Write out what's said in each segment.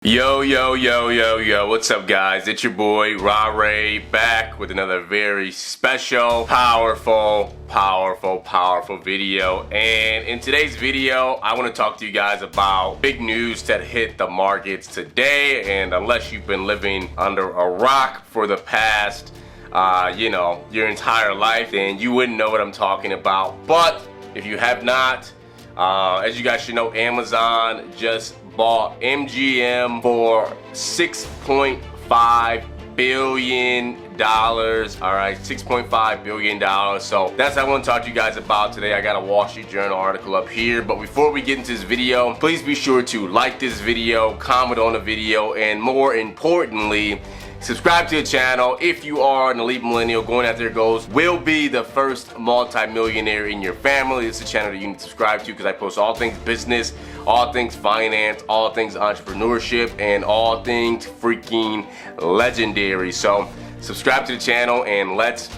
Yo, what's up guys? It's your boy Ra Ray back with another very special, powerful video. And in today's video, I want to talk to you guys about big news that hit the markets today. And unless you've been living under a rock for the past, your entire life, then you wouldn't know what I'm talking about. But if you have not, as you guys should know, Amazon just bought MGM for $6.5 billion. All right, $6.5 billion. So that's what I want to talk to you guys about today. I got a Wall Street Journal article up here. But before we get into this video, please be sure to like this video, comment on the video, and more importantly, subscribe to the channel. If you are an elite millennial going after your goals, will be the first multi-millionaire in your family. It's a channel that you can subscribe to because I post all things business, all things finance, all things entrepreneurship, and all things freaking legendary. So subscribe to the channel and let's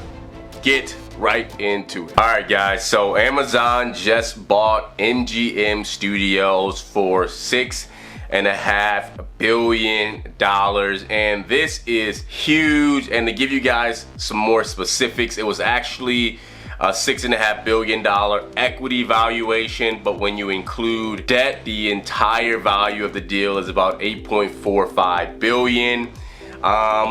get right into it. Alright guys, so Amazon just bought MGM Studios for $6.5 billion, and this is huge. And to give you guys some more specifics, it was actually a $6.5 billion equity valuation, but when you include debt, the entire value of the deal is about $8.45 billion.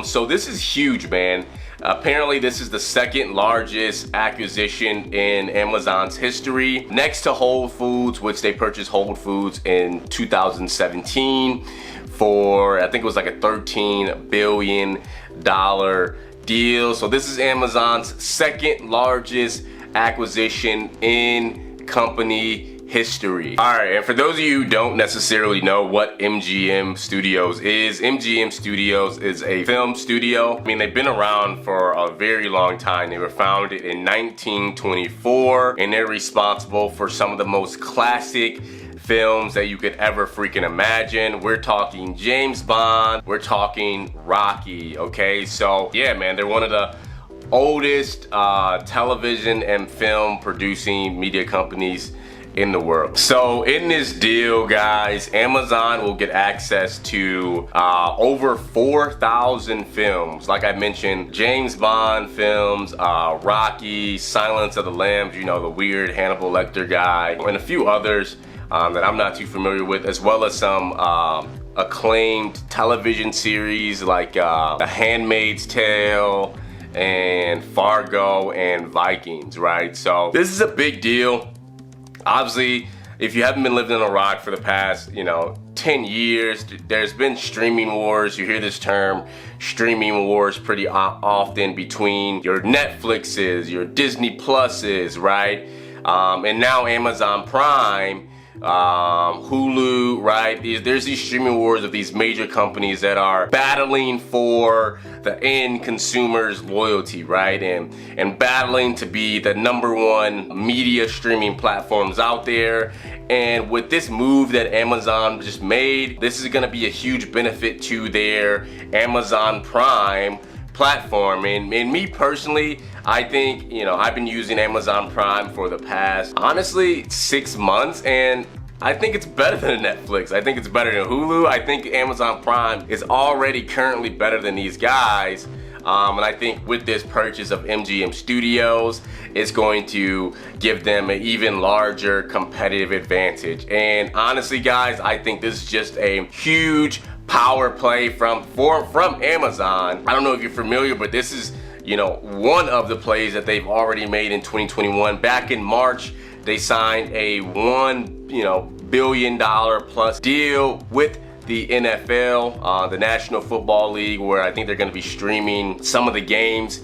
So this is huge, man. Apparently this is the second largest acquisition in Amazon's history, next to Whole Foods, which they purchased Whole Foods in 2017 for, I think it was like a $13 billion deal. So this is Amazon's second largest acquisition in company history. Alright, and for those of you who don't necessarily know what MGM Studios is, MGM Studios is a film studio. I mean, they've been around for a very long time. They were founded in 1924, and they're responsible for some of the most classic films that you could ever freaking imagine. We're talking James Bond, we're talking Rocky, okay? So yeah, man, they're one of the oldest television and film producing media companies in the world. So in this deal, guys, Amazon will get access to over 4,000 films. Like I mentioned, James Bond films, Rocky, Silence of the Lambs, you know, the weird Hannibal Lecter guy, and a few others that I'm not too familiar with, as well as some acclaimed television series like The Handmaid's Tale and Fargo and Vikings, right? So this is a big deal. Obviously, if you haven't been living in a rock for the past, 10 years, there's been streaming wars. You hear this term, streaming wars, pretty often between your Netflixes, your Disney Pluses, right? And now Amazon Prime, Hulu, right? There's these streaming wars of these major companies that are battling for the end consumer's loyalty, right? And battling to be the #1 media streaming platforms out there. And with this move that Amazon just made, this is gonna be a huge benefit to their Amazon Prime platform. And me personally, I think, I've been using Amazon Prime for the past, honestly, 6 months, and I think it's better than Netflix. I think it's better than Hulu. I think Amazon Prime is already currently better than these guys. And I think with this purchase of MGM Studios, it's going to give them an even larger competitive advantage. And honestly, guys, I think this is just a huge power play from Amazon. I don't know if you're familiar, but this is, one of the plays that they've already made in 2021. Back in March, they signed a $1 billion plus deal with the NFL, the National Football League, where I think they're going to be streaming some of the games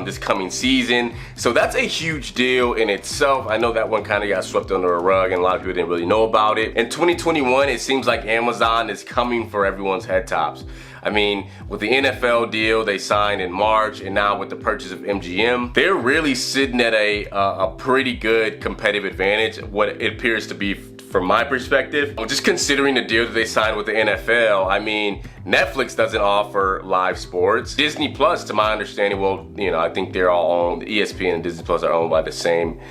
this coming season. So that's a huge deal in itself. I know that one kind of got swept under a rug and a lot of people didn't really know about it. In 2021, it seems like Amazon is coming for everyone's head tops. I mean, with the NFL deal they signed in March, and now with the purchase of MGM, they're really sitting at a pretty good competitive advantage, what it appears to be from my perspective. Just considering the deal that they signed with the NFL, I mean, Netflix doesn't offer live sports. Disney Plus, to my understanding, well, I think they're all owned, ESPN and Disney Plus are owned by the same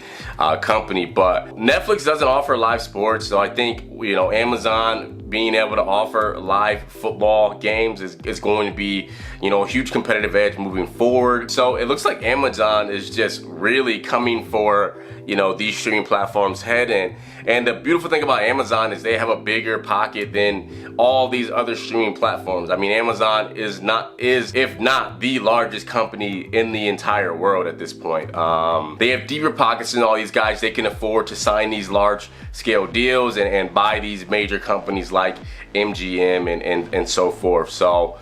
company, but Netflix doesn't offer live sports, so I think, Amazon being able to offer live football games is going to be, you know, a huge competitive edge moving forward. So it looks like Amazon is just really coming for, you know, these streaming platforms head in. And the beautiful thing about Amazon is they have a bigger pocket than all these other streaming platforms. I mean, Amazon is if not the largest company in the entire world at this point. They have deeper pockets than all these guys. They can afford to sign these large scale deals and buy these major companies like MGM and so forth. So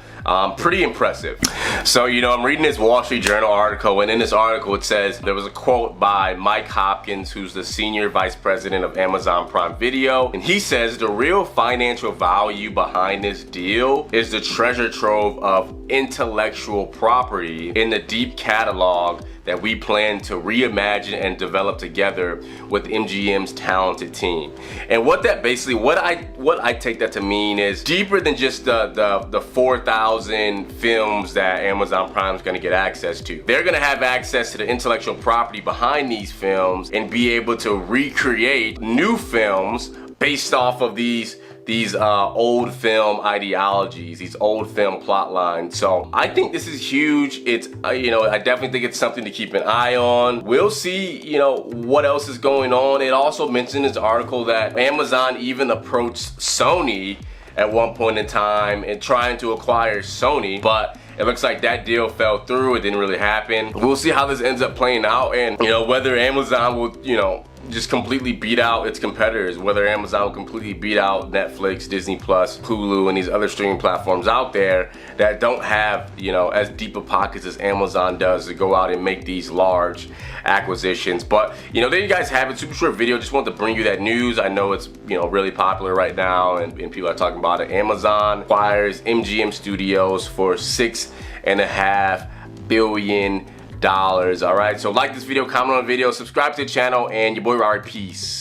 pretty impressive. So, you know, I'm reading this Wall Street Journal article, and in this article it says there was a quote by Mike Hopkins, who's the senior vice president of Amazon Prime Video, and he says the real financial value behind this deal is the treasure trove of intellectual property in the deep catalog that we plan to reimagine and develop together with MGM's talented team. And what that basically, what I take that to mean is deeper than just the 4,000 films that Amazon Prime is gonna get access to. They're gonna have access to the intellectual property behind these films and be able to recreate new films based off of these old film ideologies, these old film plot lines. So I think this is huge. It's you know, I definitely think it's something to keep an eye on. We'll see, you know, what else is going on. It also mentioned in this article that Amazon even approached Sony at one point in time and trying to acquire Sony, but it looks like that deal fell through. It didn't really happen. We'll see how this ends up playing out, and you know, whether Amazon will, you know, just completely beat out its competitors, whether Amazon will completely beat out Netflix, Disney Plus, Hulu, and these other streaming platforms out there that don't have, you know, as deep of pockets as Amazon does to go out and make these large acquisitions. But, you know, there you guys have it. Super short video. Just wanted to bring you that news. I know it's, you know, really popular right now, and people are talking about it. Amazon acquires MGM Studios for $6.5 billion. All right, so like this video, comment on the video, subscribe to the channel, and your boy Robert, peace.